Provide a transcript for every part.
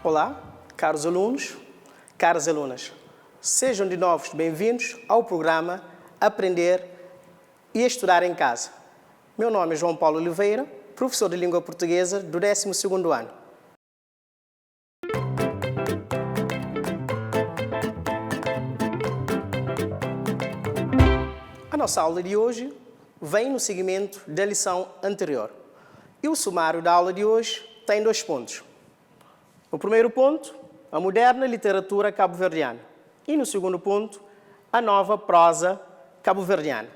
Olá, caros alunos, caras alunas. Sejam de novo bem-vindos ao programa Aprender e Estudar em Casa. Meu nome é João Paulo Oliveira, professor de Língua Portuguesa do 12º ano. A nossa aula de hoje vem no seguimento da lição anterior. E o sumário da aula de hoje tem 2 pontos. No primeiro ponto, a moderna literatura cabo-verdiana. E no segundo ponto, a nova prosa cabo-verdiana.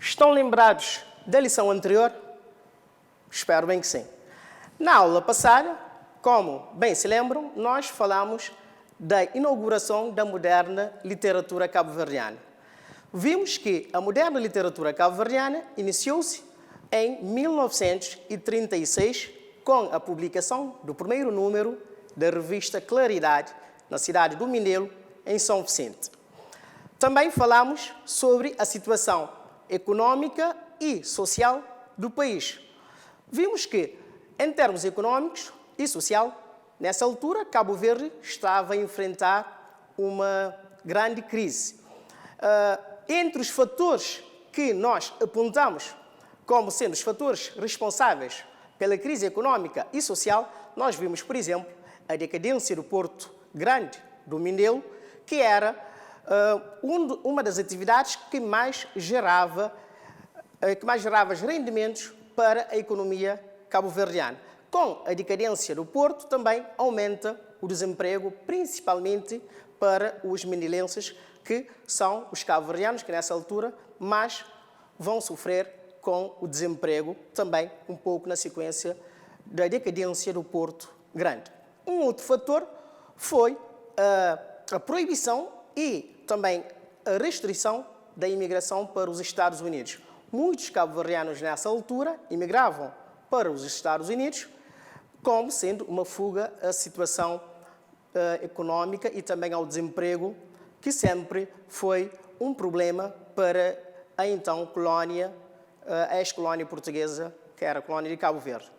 Estão lembrados da lição anterior? Espero bem que sim. Na aula passada, como bem se lembram, nós falamos da inauguração da moderna literatura cabo-verdiana. Vimos que a moderna literatura cabo-verdiana iniciou-se em 1936 com a publicação do primeiro número da revista Claridade, na cidade do Mindelo, em São Vicente. Também falamos sobre a situação econômica e social do país. Vimos que, em termos econômicos e social, nessa altura, Cabo Verde estava a enfrentar uma grande crise. Entre os fatores que nós apontamos como sendo os fatores responsáveis pela crise econômica e social, nós vimos, por exemplo, a decadência do Porto Grande do Mindelo, que era uma das atividades que mais gerava rendimentos para a economia cabo-verdiana. Com a decadência do Porto, também aumenta o desemprego, principalmente para os mindelenses, que são os cabo-verdianos que, nessa altura, mais vão sofrer com o desemprego, também um pouco na sequência da decadência do Porto Grande. Um outro fator foi a proibição e também a restrição da imigração para os Estados Unidos. Muitos cabo-verdianos, nessa altura, imigravam para os Estados Unidos, como sendo uma fuga à situação econômica e também ao desemprego, que sempre foi um problema para a então colónia, a ex-colónia portuguesa, que era a colónia de Cabo Verde.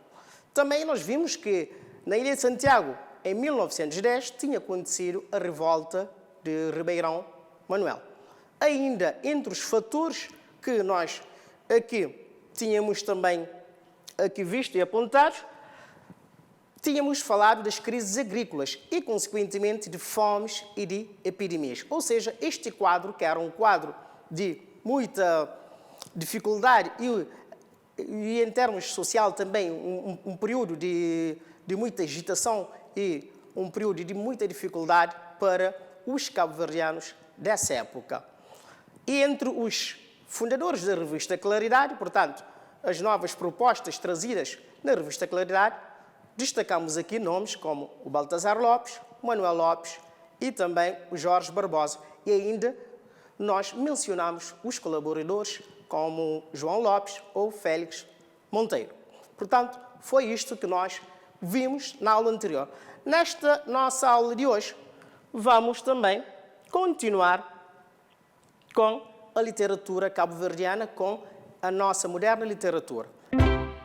Também nós vimos que, na Ilha de Santiago, em 1910, tinha acontecido a revolta de Ribeirão Manuel. Ainda entre os fatores que nós aqui tínhamos também aqui visto e apontados, tínhamos falado das crises agrícolas e, consequentemente, de fomes e de epidemias. Ou seja, este quadro, que era um quadro de muita dificuldade e em termos social também, um período de muita agitação e um período de muita dificuldade para os cabo-verdianos dessa época. E entre os fundadores da revista Claridade, portanto, as novas propostas trazidas na revista Claridade, destacamos aqui nomes como o Baltazar Lopes, o Manuel Lopes e também o Jorge Barbosa. E ainda nós mencionamos os colaboradores como João Lopes ou Félix Monteiro. Portanto, foi isto que nós vimos na aula anterior. Nesta nossa aula de hoje, vamos também continuar com a literatura cabo-verdiana, com a nossa moderna literatura.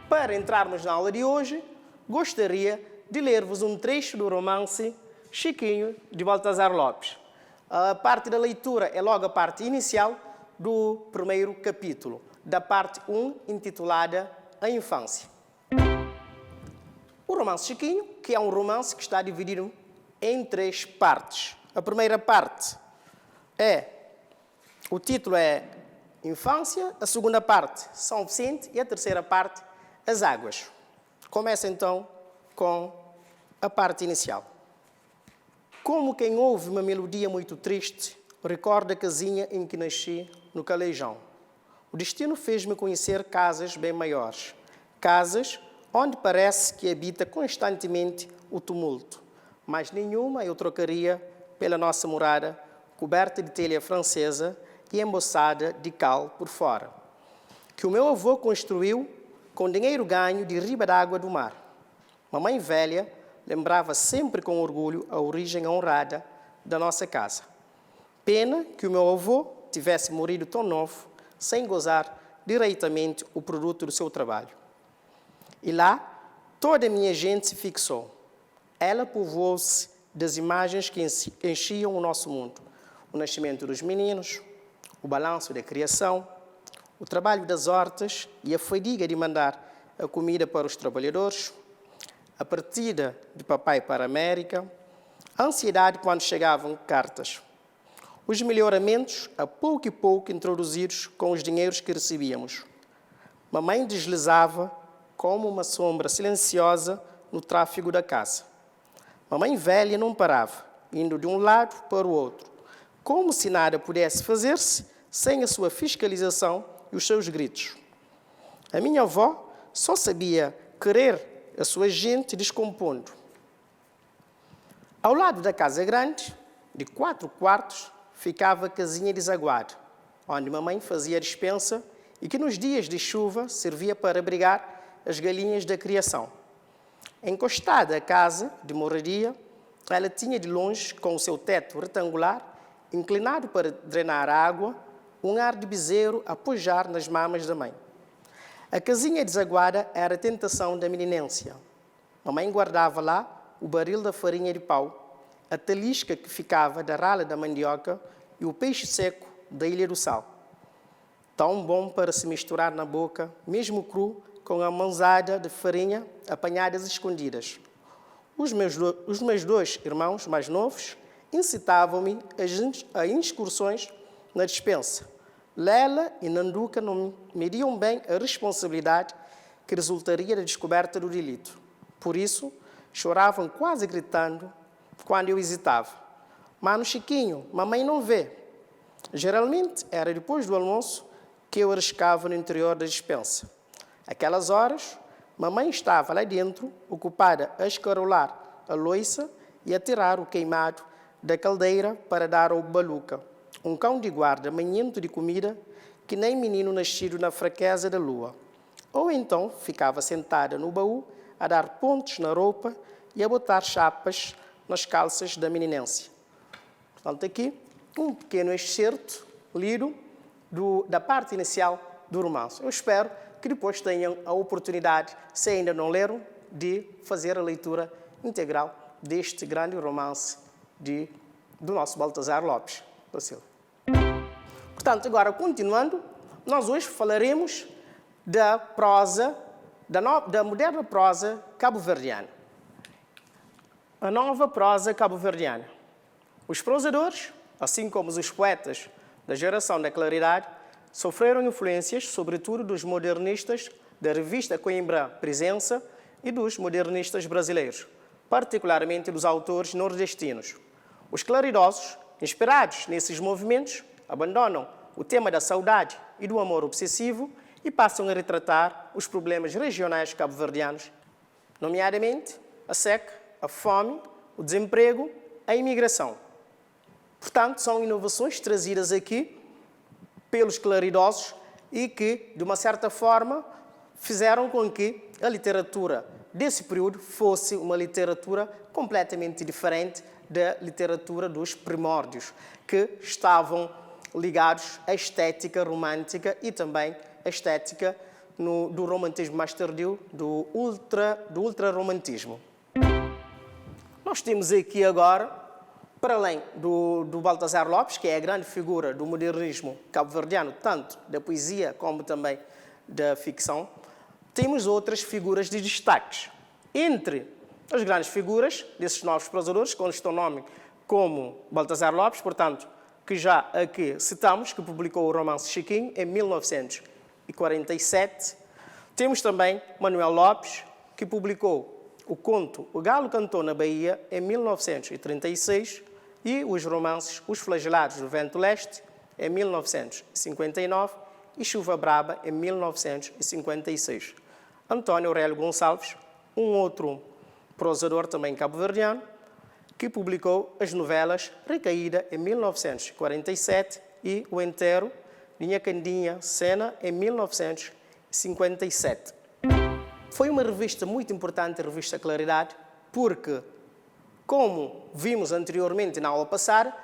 Para entrarmos na aula de hoje, gostaria de ler-vos um trecho do romance Chiquinho, de Baltazar Lopes. A parte da leitura é logo a parte inicial do primeiro capítulo, da parte 1, intitulada A Infância. O romance Chiquinho, que é um romance que está dividido em 3 partes. A primeira parte o título é Infância, a segunda parte, São Vicente, e a terceira parte, As Águas. Começa então com a parte inicial. Como quem ouve uma melodia muito triste, recorda a casinha em que nasci, no Calejão. O destino fez-me conhecer casas bem maiores, casas onde parece que habita constantemente o tumulto, mas nenhuma eu trocaria pela nossa morada, coberta de telha francesa e emboçada de cal por fora, que o meu avô construiu com dinheiro ganho de riba d'água do mar. Mamãe velha lembrava sempre com orgulho a origem honrada da nossa casa. Pena que o meu avô tivesse morrido tão novo, sem gozar diretamente o produto do seu trabalho. E lá, toda a minha gente se fixou. Ela povoou-se das imagens que enchiam o nosso mundo. O nascimento dos meninos, o balanço da criação, o trabalho das hortas e a fadiga de mandar a comida para os trabalhadores, a partida de papai para a América, a ansiedade quando chegavam cartas, os melhoramentos a pouco e pouco introduzidos com os dinheiros que recebíamos. Mamãe deslizava como uma sombra silenciosa no tráfego da casa. Mamãe velha não parava, indo de um lado para o outro, como se nada pudesse fazer-se sem a sua fiscalização e os seus gritos. A minha avó só sabia querer a sua gente descompondo. Ao lado da casa grande, de 4 quartos, ficava a casinha desaguada, onde mamãe fazia a despensa e que nos dias de chuva servia para abrigar as galinhas da criação. Encostada à casa de moradia, ela tinha de longe, com o seu teto retangular, inclinado para drenar a água, um ar de bezerro a pujar nas mamas da mãe. A casinha desaguada era a tentação da meninência. Mamãe guardava lá o barril da farinha de pau, a talisca que ficava da rala da mandioca e o peixe seco da Ilha do Sal. Tão bom para se misturar na boca, mesmo cru, com a mãozada de farinha apanhadas escondidas. Os meus 2 irmãos mais novos incitavam-me a excursões na despensa. Lela e Nanduca não mediam bem a responsabilidade que resultaria da descoberta do delito. Por isso, choravam quase gritando quando eu hesitava. Mano Chiquinho, mamãe não vê. Geralmente, era depois do almoço que eu arriscava no interior da despensa. Aquelas horas, mamãe estava lá dentro, ocupada a escarolar a louça e a tirar o queimado da caldeira para dar ao baluca, um cão de guarda manhento de comida que nem menino nascido na fraqueza da lua. Ou então ficava sentada no baú a dar pontos na roupa e a botar chapas nas calças da meninência. Portanto, aqui um pequeno excerto lido da parte inicial do romance. Eu espero que depois tenham a oportunidade, se ainda não leram, de fazer a leitura integral deste grande romance do nosso Baltazar Lopes da Silva. Portanto, agora, continuando, nós hoje falaremos da prosa, da moderna prosa cabo-verdiana. A nova prosa cabo-verdiana. Os prosadores, assim como os poetas da geração da Claridade, sofreram influências, sobretudo, dos modernistas da revista Coimbra Presença e dos modernistas brasileiros, particularmente dos autores nordestinos. Os claridosos, inspirados nesses movimentos, abandonam o tema da saudade e do amor obsessivo e passam a retratar os problemas regionais cabo-verdianos, nomeadamente a seca, a fome, o desemprego, a imigração. Portanto, são inovações trazidas aqui pelos claridosos e que, de uma certa forma, fizeram com que a literatura desse período fosse uma literatura completamente diferente da literatura dos primórdios, que estavam ligados à estética romântica e também à estética do romantismo mais tardio, do ultrarromantismo. Nós temos aqui agora, para além do Baltazar Lopes, que é a grande figura do modernismo cabo-verdiano, tanto da poesia como também da ficção, temos outras figuras de destaques. Entre as grandes figuras desses novos prosadores, constam nome como Baltazar Lopes, portanto, que já aqui citamos, que publicou o romance Chiquinho em 1947. Temos também Manuel Lopes, que publicou o conto O Galo Cantou na Bahia em 1936 e os romances Os Flagelados do Vento Leste em 1959 e Chuva Braba em 1956. Antônio Aurélio Gonçalves, um outro prosador também cabo-verdiano, que publicou as novelas Recaída em 1947 e O Enterro de Nhacandinha Sena em 1957. Foi uma revista muito importante, a revista Claridade, porque, como vimos anteriormente na aula passada,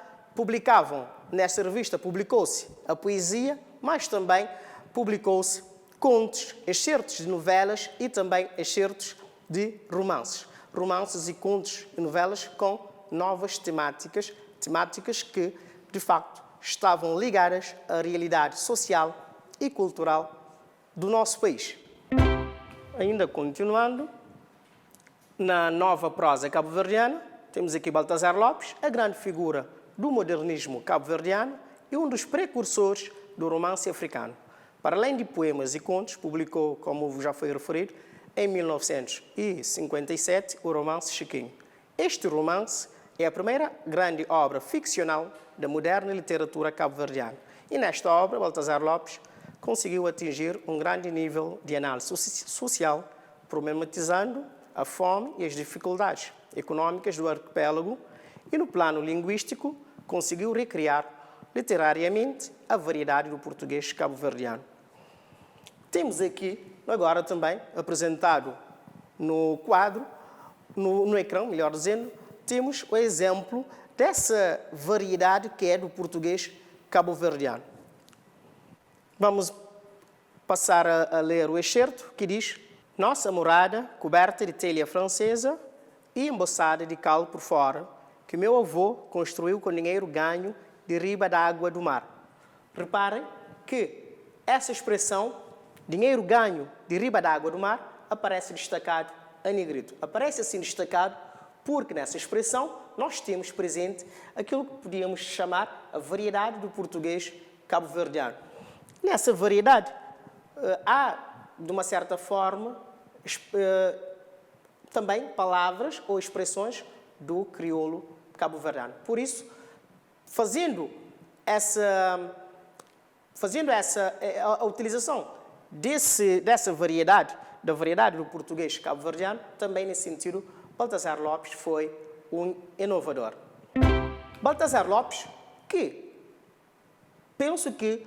nesta revista publicou-se a poesia, mas também publicou-se contos, excertos de novelas e também excertos de romances. romances e contos e novelas com novas temáticas que, de facto, estavam ligadas à realidade social e cultural do nosso país. Ainda continuando, na nova prosa cabo-verdiana, temos aqui Baltazar Lopes, a grande figura do modernismo cabo-verdiano e um dos precursores do romance africano. Para além de poemas e contos, publicou, como já foi referido, em 1957, o romance Chiquinho. Este romance é a primeira grande obra ficcional da moderna literatura cabo-verdiana. E nesta obra, Baltazar Lopes conseguiu atingir um grande nível de análise social, problematizando a fome e as dificuldades econômicas do arquipélago e, no plano linguístico, conseguiu recriar literariamente a variedade do português cabo-verdiano. Temos aqui, agora também, apresentado no quadro, no ecrã, melhor dizendo, temos o exemplo dessa variedade que é do português cabo-verdiano. Vamos passar a ler o excerto que diz: nossa morada, coberta de telha francesa e emboçada de cal por fora, que meu avô construiu com dinheiro ganho de riba da água do mar. Reparem que essa expressão, dinheiro ganho de riba da água do mar, aparece destacado em negrito. Aparece assim destacado porque nessa expressão nós temos presente aquilo que podíamos chamar a variedade do português cabo-verdiano. Nessa variedade há, de uma certa forma, também palavras ou expressões do crioulo cabo-verdiano. Por isso, fazendo a utilização dessa variedade, da variedade do português cabo-verdiano, também nesse sentido, Baltazar Lopes foi um inovador. Baltazar Lopes, que penso que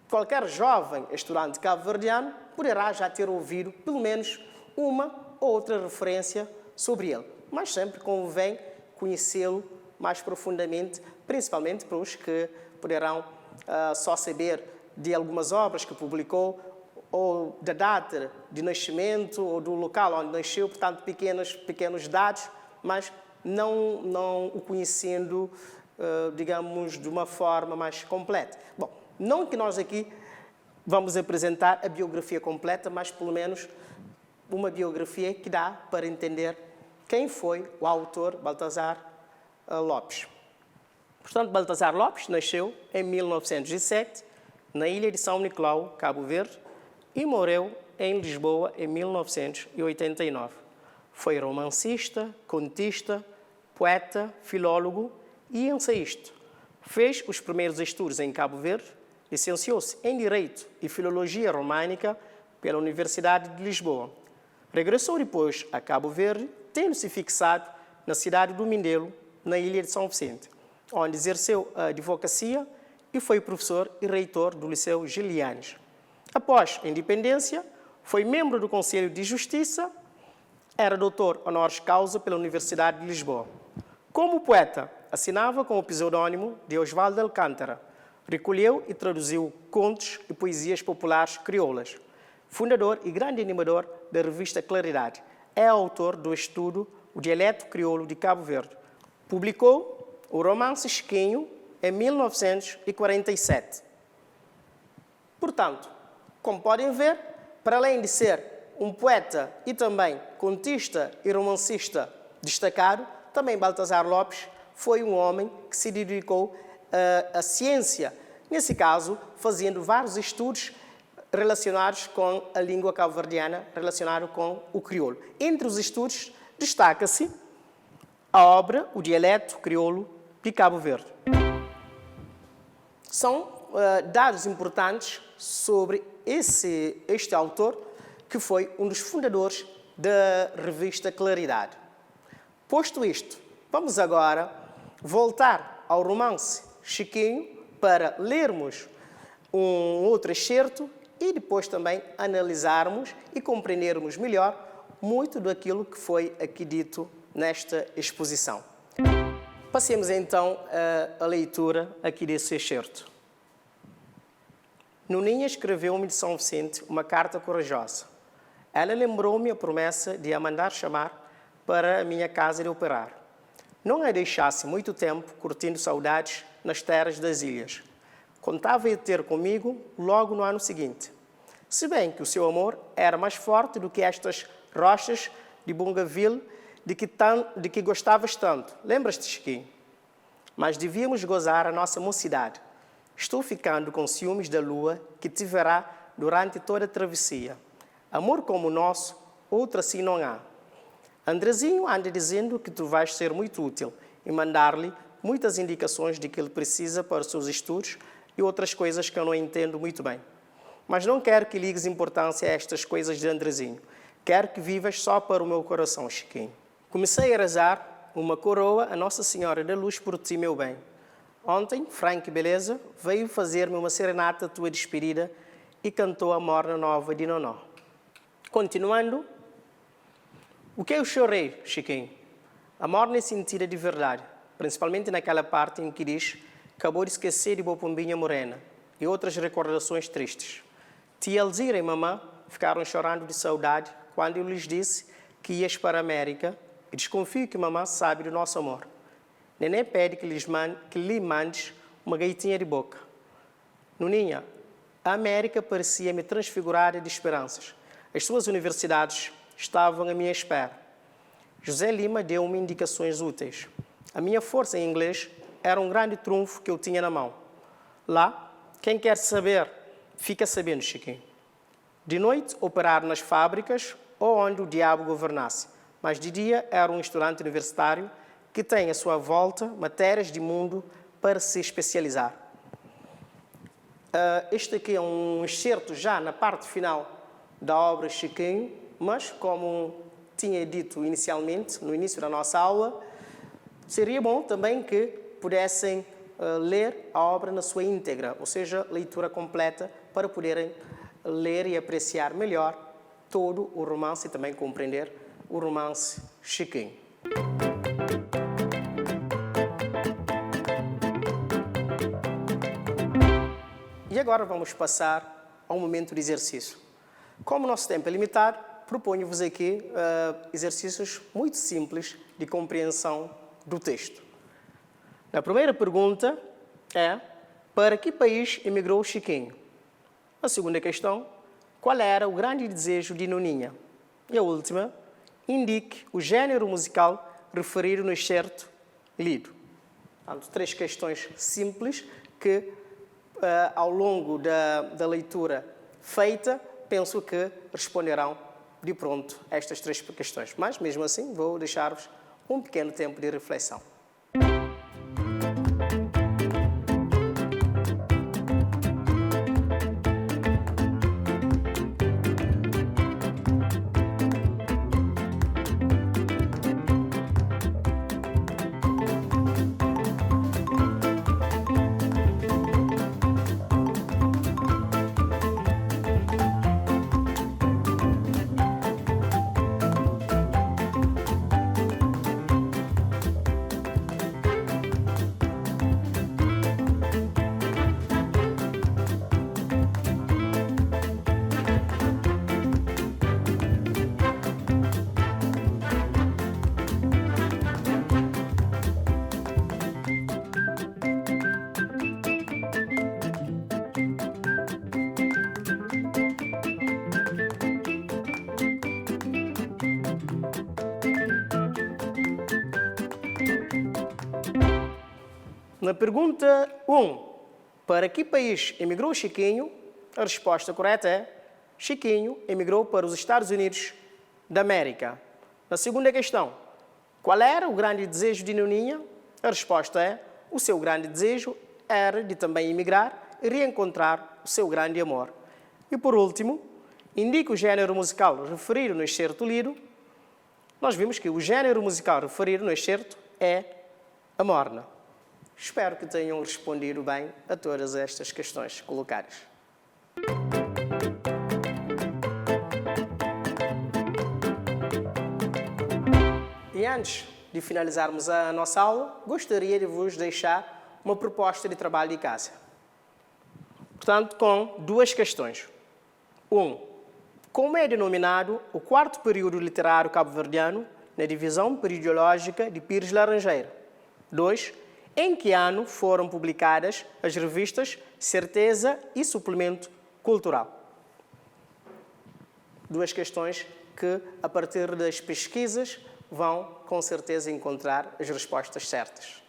qualquer jovem estudante cabo-verdiano poderá já ter ouvido pelo menos uma ou outra referência sobre ele, mas sempre convém conhecê-lo mais profundamente, principalmente para os que poderão só saber de algumas obras que publicou, ou da data de nascimento, ou do local onde nasceu, portanto, pequenos dados, mas não o conhecendo, digamos, de uma forma mais completa. Bom, não que nós aqui vamos apresentar a biografia completa, mas pelo menos uma biografia que dá para entender quem foi o autor Baltazar Lopes. Portanto, Baltazar Lopes nasceu em 1907, na ilha de São Nicolau, Cabo Verde, e morreu em Lisboa em 1989. Foi romancista, contista, poeta, filólogo e ensaísta. Fez os primeiros estudos em Cabo Verde, licenciou-se em Direito e Filologia Românica pela Universidade de Lisboa. Regressou depois a Cabo Verde, tendo-se fixado na cidade do Mindelo, na ilha de São Vicente, onde exerceu a advocacia e foi professor e reitor do Liceu Gilianes. Após a independência, foi membro do Conselho de Justiça, era doutor honoris causa pela Universidade de Lisboa. Como poeta, assinava com o pseudônimo de Osvaldo Alcântara. Recolheu e traduziu contos e poesias populares crioulas. Fundador e grande animador da revista Claridade. É autor do estudo O Dialeto Crioulo de Cabo Verde. Publicou o romance Chiquinho em 1947. Portanto, como podem ver, para além de ser um poeta e também contista e romancista destacado, também Baltazar Lopes foi um homem que se dedicou à ciência, nesse caso, fazendo vários estudos relacionados com a língua cabo-verdiana, relacionados com o crioulo. Entre os estudos, destaca-se a obra O Dialeto Crioulo de Cabo Verde. São dados importantes sobre este autor, que foi um dos fundadores da revista Claridade. Posto isto, vamos agora voltar ao romance Chiquinho para lermos um outro excerto e depois também analisarmos e compreendermos melhor muito daquilo que foi aqui dito nesta exposição. Passemos então a leitura aqui desse excerto. Nuninha escreveu-me de São Vicente uma carta corajosa. Ela lembrou-me a promessa de a mandar chamar para a minha casa de operar. Não a deixasse muito tempo curtindo saudades nas terras das ilhas. Contava em ter comigo logo no ano seguinte. Se bem que o seu amor era mais forte do que estas rochas de Bougainville de que gostavas tanto. Lembras-te, Chiquinho? Mas devíamos gozar a nossa mocidade. Estou ficando com ciúmes da lua que te verá durante toda a travessia. Amor como o nosso, outro assim não há. Andrezinho anda dizendo que tu vais ser muito útil e mandar-lhe muitas indicações de que ele precisa para os seus estudos e outras coisas que eu não entendo muito bem. Mas não quero que ligues importância a estas coisas de Andrezinho. Quero que vivas só para o meu coração, Chiquinho. Comecei a rezar uma coroa a Nossa Senhora da Luz por ti, meu bem. Ontem, Frank Beleza veio fazer-me uma serenata tua despedida e cantou a morna nova de Nonó. Continuando, o que eu chorei, Chiquinho? A morna é sentida de verdade, principalmente naquela parte em que diz acabou de esquecer de Bopombinha Morena e outras recordações tristes. Tia Elzira e mamã ficaram chorando de saudade quando eu lhes disse que ias para a América e desconfio que mamã sabe do nosso amor. Nenê pede que lhe mandes uma gaitinha de boca. Nuninha, a América parecia-me transfigurada de esperanças. As suas universidades estavam à minha espera. José Lima deu-me indicações úteis. A minha força em inglês era um grande trunfo que eu tinha na mão. Lá, quem quer saber, fica sabendo, Chiquinho. De noite, operar nas fábricas ou onde o diabo governasse. Mas de dia, era um estudante universitário que tem à sua volta matérias de mundo para se especializar. Este aqui é um excerto já na parte final da obra Chiquinho, mas como tinha dito inicialmente, no início da nossa aula, seria bom também que pudessem ler a obra na sua íntegra, ou seja, leitura completa, para poderem ler e apreciar melhor todo o romance e também compreender o romance Chiquinho. E agora vamos passar ao momento de exercício. Como o nosso tempo é limitado, proponho-vos aqui exercícios muito simples de compreensão do texto. A primeira pergunta é: para que país emigrou Chiquinho? A segunda questão: qual era o grande desejo de Nuninha? E a última: indique o gênero musical referido no excerto lido. Portanto, 3 questões simples que, ao longo da leitura feita, penso que responderão de pronto a estas 3 questões. Mas, mesmo assim, vou deixar-vos um pequeno tempo de reflexão. Na pergunta 1, para que país emigrou Chiquinho? A resposta correta é: Chiquinho emigrou para os Estados Unidos da América. Na segunda questão, qual era o grande desejo de Nuninha? A resposta é: o seu grande desejo era de também emigrar e reencontrar o seu grande amor. E por último, indique o gênero musical referido no excerto lido. Nós vimos que o gênero musical referido no excerto é a morna. Espero que tenham respondido bem a todas estas questões colocadas. E antes de finalizarmos a nossa aula, gostaria de vos deixar uma proposta de trabalho de casa. Portanto, com 2 questões. 1. Como é denominado o 4º período literário cabo-verdiano na divisão periodológica de Pires Laranjeira? 2. Em que ano foram publicadas as revistas Certeza e Suplemento Cultural? Duas questões que, a partir das pesquisas, vão com certeza encontrar as respostas certas.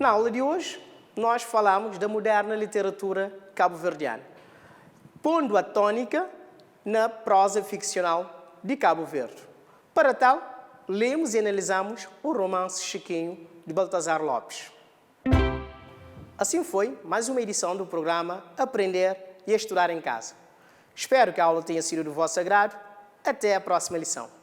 Na aula de hoje, nós falamos da moderna literatura cabo-verdiana, pondo a tônica na prosa ficcional de Cabo Verde. Para tal, lemos e analisamos o romance Chiquinho, de Baltazar Lopes. Assim foi mais uma edição do programa Aprender e Estudar em Casa. Espero que a aula tenha sido do vosso agrado. Até a próxima lição.